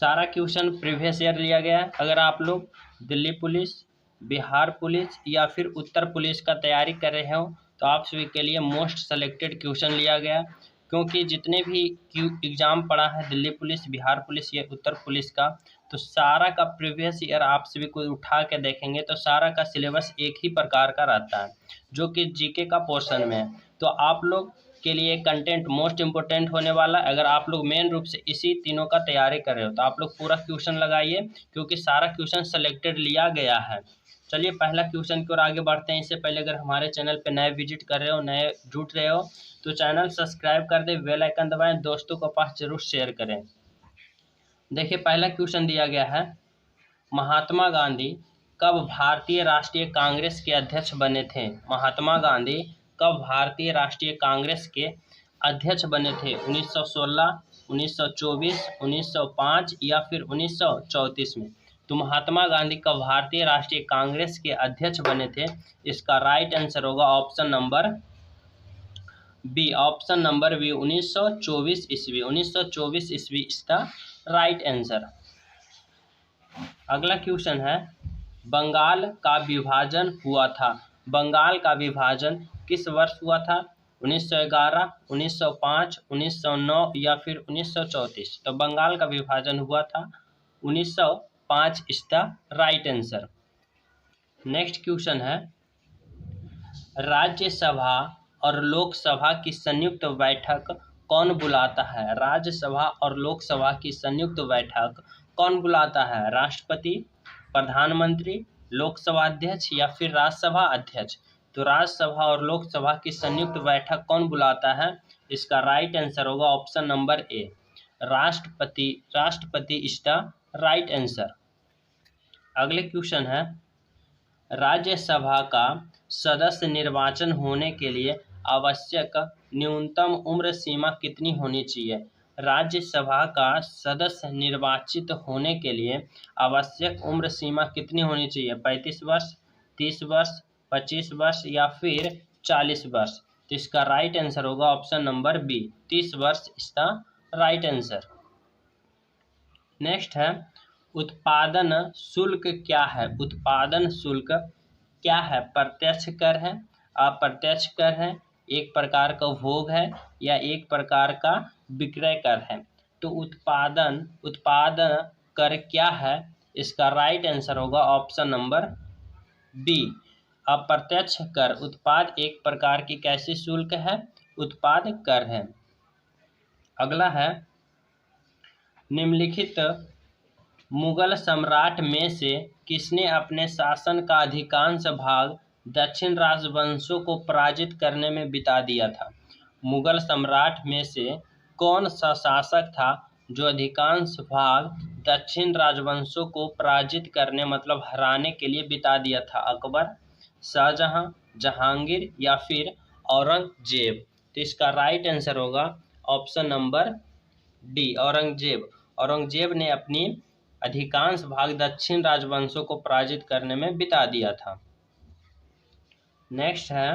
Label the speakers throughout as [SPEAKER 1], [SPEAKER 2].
[SPEAKER 1] सारा question previous year लिया गया है। अगर आप लोग दिल्ली पुलिस, बिहार पुलिस या फिर उत्तर पुलिस का तैयारी कर रहे हो तो आप सभी के लिए मोस्ट सेलेक्टेड क्वेश्चन लिया गया, क्योंकि जितने भी एग्ज़ाम पड़ा है दिल्ली पुलिस, बिहार पुलिस या उत्तर पुलिस का, तो सारा का प्रीवियस ईयर आप सभी को उठा के देखेंगे तो सारा का सिलेबस एक ही प्रकार का रहता है, जो कि जीके का पोर्शन में है। तो आप लोग के लिए कंटेंट मोस्ट इम्पोर्टेंट होने वाला। अगर आप लोग मेन रूप से इसी तीनों का तैयारी कर रहे हो तो आप लोग पूरा क्वेश्चन लगाइए, क्योंकि सारा क्वेश्चन सेलेक्टेड लिया गया है। चलिए पहला क्वेश्चन की ओर आगे बढ़ते हैं। इससे पहले अगर हमारे चैनल पे नए विजिट कर रहे हो, नए जुड़ रहे हो, तो चैनल सब्सक्राइब कर दे, बेल आइकन दबाएं, दोस्तों के पास जरूर शेयर करें। देखिए पहला क्वेश्चन दिया गया है, महात्मा गांधी कब भारतीय राष्ट्रीय कांग्रेस के अध्यक्ष बने थे? महात्मा गांधी कब भारतीय राष्ट्रीय कांग्रेस के अध्यक्ष बने थे? 1916, 1924, 1905 या फिर 1934 में? तो महात्मा गांधी कब भारतीय राष्ट्रीय कांग्रेस के अध्यक्ष बने थे? इसका राइट आंसर होगा option number B. Option number B 1924 ईस्वी। 1924 ईस्वी इसका राइट आंसर। अगला क्वेश्चन है, बंगाल का विभाजन हुआ था। बंगाल का विभाजन किस वर्ष हुआ था? 1911, 1905, 1909 या फिर 1934? तो बंगाल का विभाजन हुआ था 1905 is the right answer. Next question है, राज्यसभा और लोकसभा की संयुक्त बैठक कौन बुलाता है? राज्यसभा और लोकसभा की संयुक्त बैठक कौन बुलाता है? राष्ट्रपति, प्रधानमंत्री, लोकसभा अध्यक्ष या फिर राज्यसभा अध्यक्ष? तो राज्यसभा और लोकसभा की संयुक्त बैठक कौन बुलाता है? इसका राइट आंसर होगा ऑप्शन नंबर ए, राष्ट्रपति। राष्ट्रपति इज द राइट आंसर। अगले क्वेश्चन है, राज्यसभा का सदस्य निर्वाचन होने के लिए आवश्यक न्यूनतम उम्र सीमा कितनी होनी चाहिए? राज्यसभा का सदस्य निर्वाचित होने के लिए आवश्यक उम्र सीमा कितनी होनी चाहिए? 35 वर्ष, 30 वर्ष, 25 वर्ष या फिर 40 वर्ष? तो इसका राइट आंसर होगा ऑप्शन नंबर बी, 30 वर्ष इसका राइट आंसर। नेक्स्ट है, उत्पादन शुल्क क्या है? उत्पादन शुल्क क्या है? प्रत्यक्ष कर है, अप्रत्यक्ष कर है, एक प्रकार का भोग है या एक प्रकार का विक्रय कर है? तो उत्पादन कर क्या है? इसका राइट आंसर होगा ऑप्शन नंबर बी, अप्रत्यक्ष कर। उत्पाद एक प्रकार की कैसी शुल्क है? उत्पाद कर है। अगला है, निम्नलिखित मुगल सम्राट में से किसने अपने शासन का अधिकांश भाग दक्षिण राजवंशों को पराजित करने में बिता दिया था? मुगल सम्राट में से कौन सा शासक था जो अधिकांश भाग दक्षिण राजवंशों को पराजित करने मतलब हराने के लिए बिता दिया था? अकबर, शाहजहां, जहांगीर या फिर औरंगजेब? तो इसका राइट आंसर होगा option number D, Aurangzeb. Aurangzeb ने अपनी अधिकांश भाग दक्षिण राजवंशों को पराजित करने में बिता दिया था। नेक्स्ट है,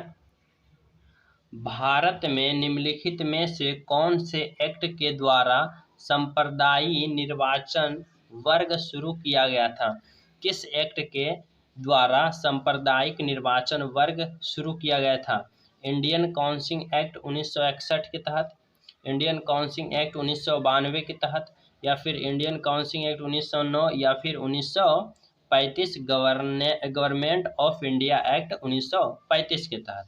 [SPEAKER 1] भारत में निम्नलिखित में से कौन से एक्ट के द्वारा संप्रदायी निर्वाचन वर्ग शुरू किया गया था? किस एक्ट के द्वारा सांप्रदायिक निर्वाचन वर्ग शुरू किया गया था? इंडियन काउंसिल एक्ट 1961 के तहत, इंडियन काउंसिल एक्ट 1992 के तहत, या फिर इंडियन काउंसिल एक्ट 1909 या फिर 1935 गवर्नमेंट ऑफ इंडिया एक्ट 1935 के तहत?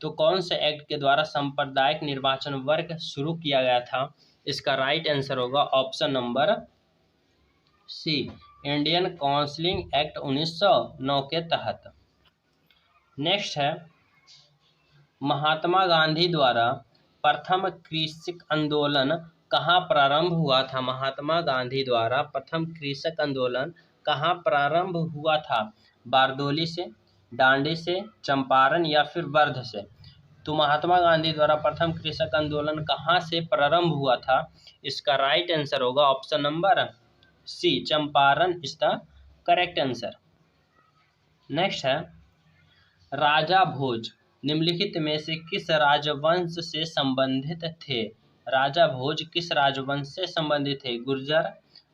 [SPEAKER 1] तो कौन से एक्ट के द्वारा सांप्रदायिक निर्वाचन वर्ग शुरू किया गया था? इसका राइट आंसर होगा option number C, Indian councils act 1909 के तहत। नेक्स्ट है, महात्मा गांधी द्वारा प्रथम कृषक आंदोलन कहाँ प्रारंभ हुआ था? महात्मा गांधी द्वारा प्रथम कृषक आंदोलन कहाँ प्रारंभ हुआ था? बारदोली से, डांडी से, चंपारण या फिर वर्ध से? तो महात्मा गांधी द्वारा प्रथम कृषक आंदोलन कहाँ से प्रारंभ हुआ था? इसका राइट आंसर होगा option number C, Champaran is the correct answer. Next है, राजा भोज निम्नलिखित में से किस राजवंश से संबंधित थे? राजा भोज किस राजवंश से संबंधित थे? गुर्जर,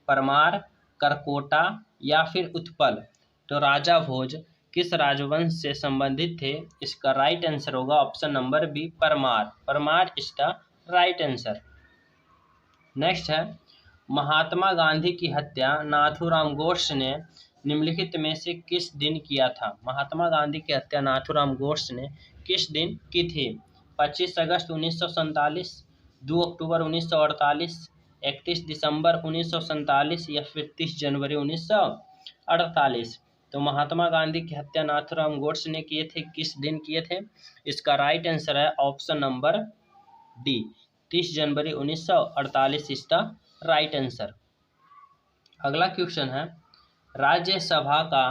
[SPEAKER 1] परमार, करकोटा या फिर उत्पल। तो राजा भोज किस राजवंश से संबंधित थे? इसका राइट आंसर होगा option number B, Parmar. Parmar is the right answer. Next है, महात्मा गांधी की हत्या नाथूराम गोड्से ने निम्नलिखित में से किस दिन किया था? महात्मा गांधी की हत्या नाथूराम गोड्से ने किस दिन की थी? 25 अगस्त 1947, 2 अक्टूबर 1948, 31 दिसंबर 1947 या फिर 30 जनवरी 1948। तो महात्मा गांधी की हत्या नाथूराम गोड्से ने किए थे, किस दिन किए थे? इसका राइट आंसर है option number D, 30 January 1948 is the right answer. अगला क्वेश्चन है, राज्यसभा का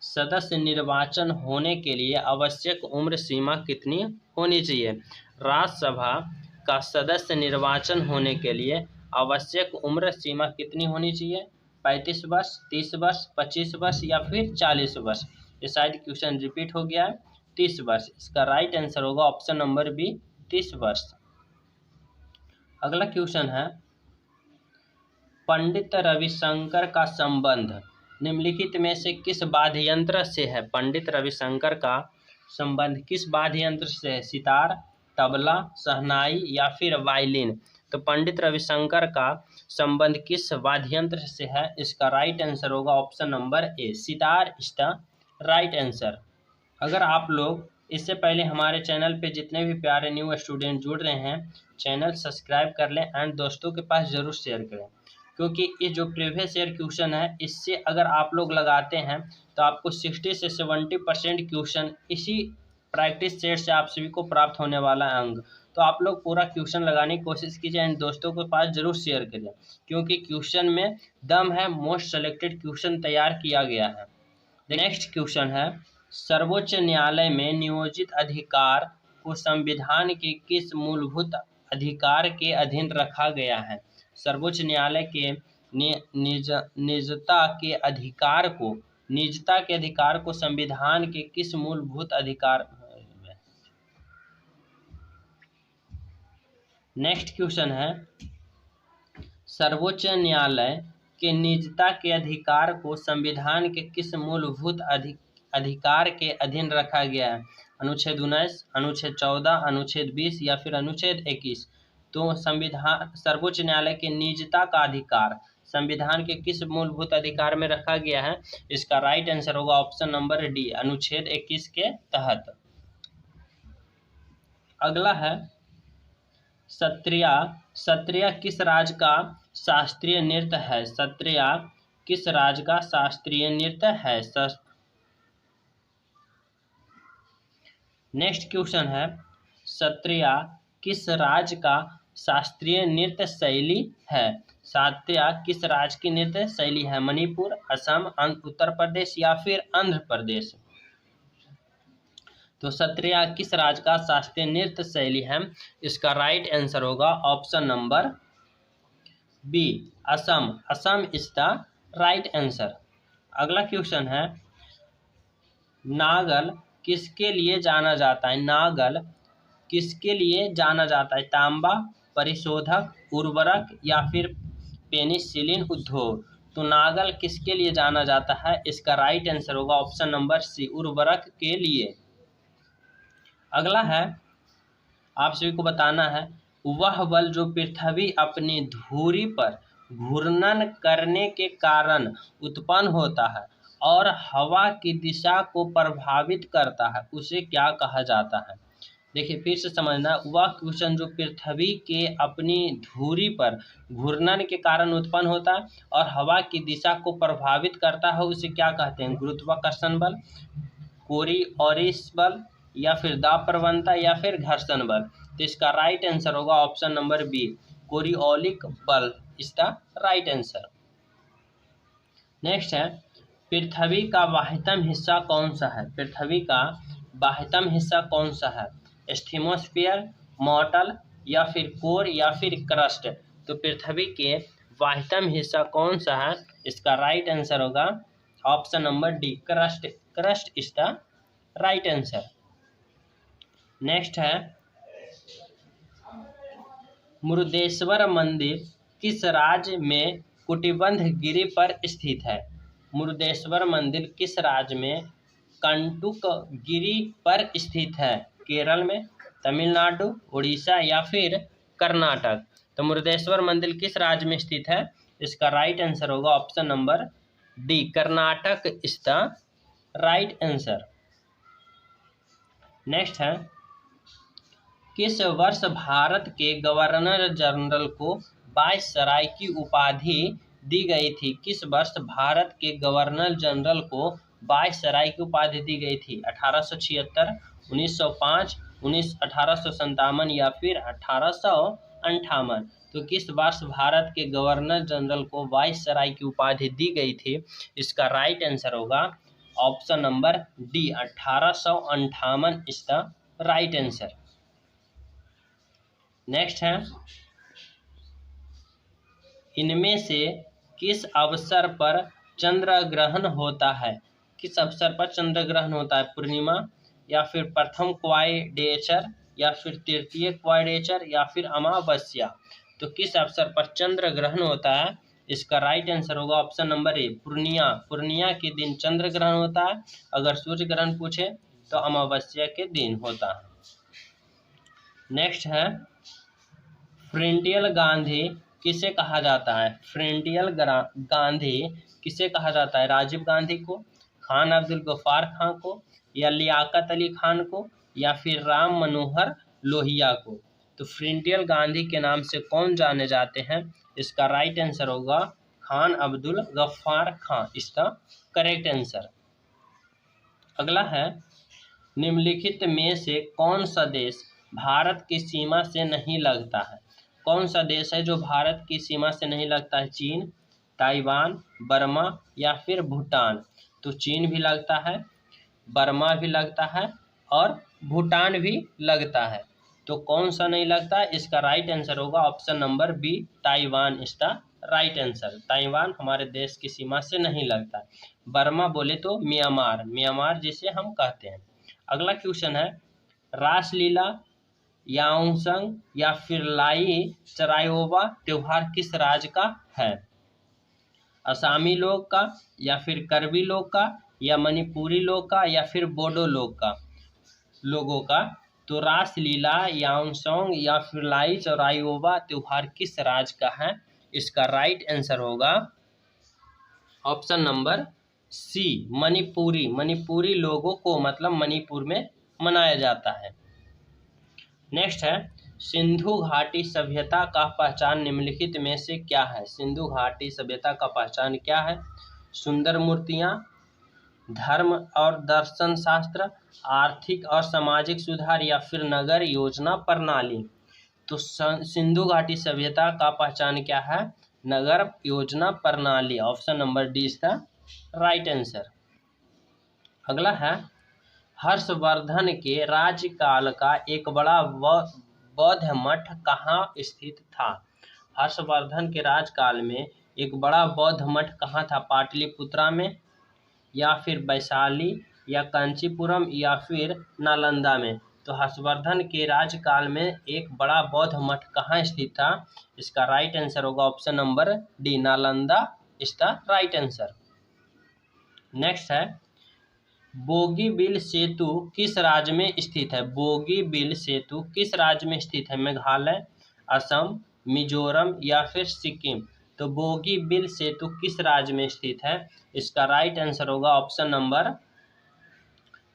[SPEAKER 1] सदस्य निर्वाचन होने के लिए आवश्यक उम्र सीमा कितनी होनी चाहिए? राज्यसभा का सदस्य निर्वाचन होने के लिए आवश्यक उम्र सीमा कितनी होनी चाहिए? 35 वर्ष, 30 वर्ष, 25 वर्ष या फिर 40 वर्ष? ये शायद क्वेश्चन रिपीट हो गया है। 30 वर्ष इसका राइट आंसर होगा ऑप्शन नंबर बी, 30 वर्ष। अगला क्वेश्चन है, पंडित रविशंकर का संबंध निम्नलिखित में से किस वाद्य यंत्र से है? पंडित रविशंकर का संबंध किस वाद्य यंत्र से है? सितार, तबला, शहनाई या फिर वायलिन? तो पंडित रविशंकर का संबंध किस वाद्य यंत्र से है? इसका राइट आंसर होगा option number A, sitar is the right answer. अगर आप लोग इससे पहले हमारे चैनल पे जितने भी प्यारे न्यू स्टूडेंट जुड़ रहे हैं, चैनल सब्सक्राइब कर लें एंड दोस्तों के पास ज़रूर शेयर करें, क्योंकि ये जो प्रीवियस ईयर क्वेश्चन है इससे अगर आप लोग लगाते हैं तो आपको 60 से 70% क्वेश्चन इसी प्रैक्टिस सेट से आप सभी को प्राप्त होने वाला है अंक। तो आप लोग पूरा क्वेश्चन लगाने की कोशिश कीजिए एंड दोस्तों के पास जरूर शेयर करिए, क्योंकि क्वेश्चन में दम है, मोस्ट सेलेक्टेड क्वेश्चन तैयार किया गया है। नेक्स्ट क्वेश्चन है, सर्वोच्च न्यायालय में नियोजित अधिकार को संविधान के किस मूलभूत अधिकार के अधीन रखा गया है? सर्वोच्च न्यायालय के निजता के अधिकार को संविधान के किस मूलभूत अधिकार? नेक्स्ट क्वेश्चन है, सर्वोच्च न्यायालय के निजता के अधिकार को संविधान के किस मूलभूत अधिकार के अधीन रखा गया है? अनुच्छेद 19, अनुच्छेद 14, अनुच्छेद 20 या फिर अनुच्छेद 21? तो संविधान सर्वोच्च न्यायालय के निजता का अधिकार संविधान के किस मूलभूत अधिकार में रखा गया है? इसका राइट आंसर होगा ऑप्शन नंबर डी, अनुच्छेद 21 के तहत। अगला है, सत्रिया किस राज्य का शास्त्रीय नृत्य है? सत्रिया किस राज्य का शास्त्रीय नृत्य है? नेक्स्ट क्वेश्चन है, सत्रिया किस राज्य का शास्त्रीय नृत्य शैली है? सत्रिया किस राज्य की नृत्य शैली है? मणिपुर, असम, उत्तर प्रदेश या फिर आंध्र प्रदेश? तो सत्रिया किस राज्य का शास्त्रीय नृत्य शैली है? इसका राइट आंसर होगा option number B, Assam. Assam is the right answer. अगला क्वेश्चन है, नागल किसके लिए जाना जाता है? नागल किसके लिए जाना जाता है? तांबा, परिशोधक, उर्वरक या फिर पेनिसिलिन उद्योग? तो नागल किसके लिए जाना जाता है? इसका राइट आंसर होगा ऑप्शन नंबर सी, उर्वरक के लिए। अगला है, आप सभी को बताना है, वह बल जो पृथ्वी अपनी धुरी पर घूर्णन करने के कारण उत्पन्न होता है और हवा की दिशा को प्रभावित करता है, उसे क्या कहा जाता है? देखिए फिर से समझना, वह क्वेश्चन जो पृथ्वी के अपनी धुरी पर घूर्णन के कारण उत्पन्न होता है और हवा की दिशा को प्रभावित करता है, उसे क्या कहते हैं? गुरुत्वाकर्षण बल, कोरियोलिस बल या फिर दाब प्रवणता या फिर घर्षण बल? तो इसका राइट आंसर होगा ऑप्शन नंबर बी, कोरियोलिक बल is the right answer. Next है, पृथ्वी का बाह्यतम हिस्सा कौन सा है? पृथ्वी का बाह्यतम हिस्सा कौन सा है? एस्थीमोस्फीयर, मॉटल या फिर कोर या फिर क्रस्ट? तो पृथ्वी के बाह्यतम हिस्सा कौन सा है? इसका राइट आंसर होगा option number D, crust. Crust is the right answer. Next है, मुरुदेश्वर मंदिर किस राज्य में कुटिबंध गिरी पर स्थित है? मुरुदेश्वर मंदिर किस राज्य में कंटुक गिरी पर स्थित है? केरल में, तमिलनाडु, उड़ीसा या फिर कर्नाटक? तो मुरुदेश्वर मंदिर किस राज्य में स्थित है? इसका राइट आंसर होगा option number D, Karnataka is the right answer. Next है, किस वर्ष भारत के गवर्नर जनरल को वायसराय की उपाधि दी गई थी? किस वर्ष भारत के गवर्नर जनरल को वायसराय की उपाधि दी गई थी? 1876, 1905, 1857 या फिर 1858? तो किस वर्ष भारत के गवर्नर जनरल को वायसराय की उपाधि दी गई थी? इसका राइट आंसर होगा option number D, 1858 is the right answer. Next है, इनमें से किस अवसर पर चंद्र ग्रहण होता है? किस अवसर पर चंद्र ग्रहण होता है? पूर्णिमा या फिर प्रथम क्वाड्रेचर या फिर तृतीय क्वाड्रेचर या फिर अमावस्या? तो किस अवसर पर चंद्र ग्रहण होता है? इसका राइट आंसर होगा option number A, Purnia. Purnia के दिन चंद्र ग्रहण होता है। अगर सूर्य ग्रहण पूछे तो अमावस्या के दिन होता है। नेक्स्ट है, फ्रेंटियल गांधी किसे कहा जाता है? फ्रेंटियल गांधी किसे कहा जाता है? राजीव गांधी को, खान अब्दुल गफ्फार खान को, या लियाकत अली खान को, या फिर राम मनोहर लोहिया को? तो फ्रेंटियल गांधी के नाम से कौन जाने जाते हैं? इसका राइट आंसर होगा खान अब्दुल गफ्फार खान, इसका करेक्ट आंसर। अगला है, निम्नलिखित में से कौन सा देश भारत की सीमा से नहीं लगता है? कौन सा देश है जो भारत की सीमा से नहीं लगता है? चीन, ताइवान, बर्मा या फिर भूटान? तो चीन भी लगता है, बर्मा भी लगता है और भूटान भी लगता है। तो कौन सा नहीं लगता? इसका राइट आंसर होगा option number B, Taiwan is the right answer. Taiwan हमारे देश की सीमा से नहीं लगता। बर्मा बोले तो म्यांमार, म्यांमार जिसे हम कहते हैं। अगला क्वेश्चन है, रासलीला, याओसंग या फिर लाई चरायोबा त्योहार किस राज्य का है? असमी लोग का, या फिर करबी लोग का, या मणिपुरी लोग का, या फिर बोडो लोगों का? तो रासलीला, याओसंग या फिर लाई चरायोबा त्योहार किस राज्य का है? इसका राइट आंसर होगा option number C, Manipuri. Manipuri लोगों को मतलब मणिपुर में मनाया जाता है। नेक्स्ट है, सिंधु घाटी सभ्यता का पहचान निम्नलिखित में से क्या है? सिंधु घाटी सभ्यता का पहचान क्या है? सुंदर मूर्तियाँ, धर्म और दर्शन शास्त्र, आर्थिक और सामाजिक सुधार, या फिर नगर योजना प्रणाली? तो सिंधु घाटी सभ्यता का पहचान क्या है? नगर योजना प्रणाली। Option number D is the right answer. अगला है, हर्षवर्धन के राज्यकाल का एक बड़ा बौद्ध मठ कहाँ स्थित था? हर्षवर्धन के राज्यकाल में एक बड़ा बौद्ध मठ कहाँ था? पाटलिपुत्रा में, या फिर वैशाली, या कांचीपुरम, या फिर नालंदा में? तो हर्षवर्धन के राज्यकाल में एक बड़ा बौद्ध मठ कहाँ स्थित था? इसका राइट आंसर होगा option number D, Nalanda is the right answer. Next है, बोगीबिल सेतु किस राज्य में स्थित है? बोगीबिल सेतु किस राज्य में स्थित है? मेघालय, असम, मिजोरम या फिर सिक्किम? तो बोगीबिल सेतु किस राज्य में स्थित है? इसका राइट आंसर होगा option number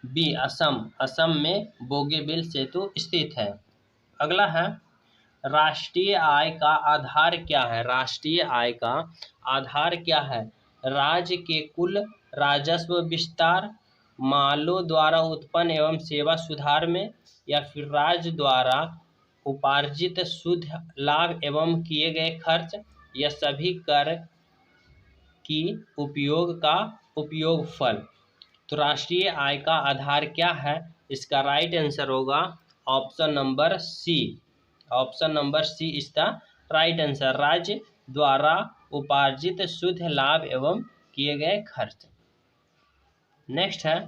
[SPEAKER 1] B, Assam. Assam में बोगीबिल सेतु स्थित है। अगला है, राष्ट्रीय आय का आधार क्या है? राष्ट्रीय आय का आधार क्या है? राज्य के कुल राजस्व विस्तार, मालों द्वारा उत्पन्न एवं सेवा सुधार में, या फिर राज्य द्वारा उपार्जित शुद्ध लाभ एवं किए गए खर्च, या सभी कर की उपयोग का उपयोगफल? तो राष्ट्रीय आय का आधार क्या है? इसका राइट आंसर होगा option number C. Option number C is the right answer, राज्य द्वारा उपार्जित शुद्ध लाभ एवं किए गए खर्च। नेक्स्ट है,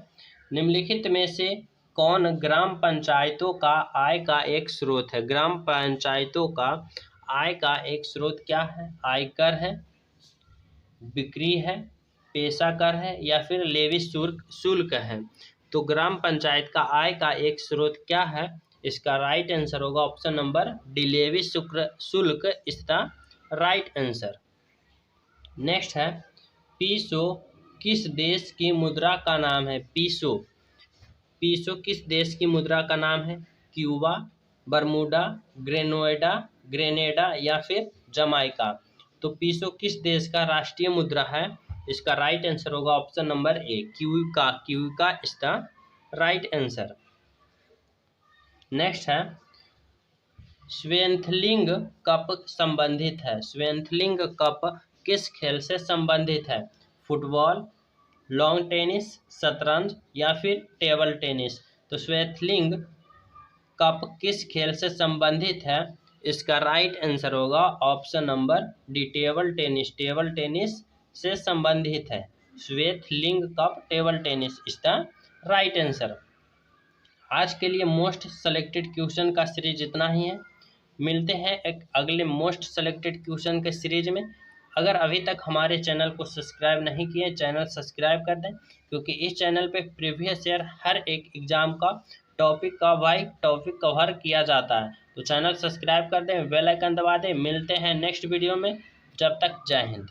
[SPEAKER 1] निम्नलिखित में से कौन ग्राम पंचायतों का आय का एक स्रोत है? ग्राम पंचायतों का आय का एक स्रोत क्या है? आयकर है, बिक्री है, पेशा कर है या फिर लेवी शुल्क है। तो ग्राम पंचायत का आय का एक स्रोत क्या है? इसका राइट आंसर होगा ऑप्शन नंबर डी, लेवी शुल्क is the right answer. Next है, पीसो किस देश की मुद्रा का नाम है? पीसो, पीसो किस देश की मुद्रा का नाम है? क्यूबा, बरमूडा, ग्रेनेडा या फिर जमाइका। तो पीसो किस देश का राष्ट्रीय मुद्रा है? इसका राइट आंसर होगा option number A, Cuba, Cuba is the right answer. Next है, स्वेंथलिंग कप संबंधित है। स्वेंथलिंग कप किस खेल से संबंधित है? फुटबॉल, लॉन टेनिस, शतरंज या फिर टेबल टेनिस। तो स्वेंथलिंग कप किस खेल से संबंधित है? इसका राइट आंसर होगा option number D, table tennis. Table tennis से संबंधित है Swaythling cup, table tennis is the right answer. आज के लिए मोस्ट सेलेक्टेड क्वेश्चन का सीरीज इतना ही है। मिलते हैं एक अगले मोस्ट सेलेक्टेड क्वेश्चन के सीरीज में। अगर अभी तक हमारे चैनल को सब्सक्राइब नहीं किए, चैनल सब्सक्राइब कर दें, क्योंकि इस चैनल पे प्रीवियस ईयर हर एक एग्जाम का टॉपिक कवर किया जाता है। तो चैनल सब्सक्राइब कर दें, बेल आइकन दबा दें। मिलते हैं नेक्स्ट वीडियो में, जब तक जय हिंद।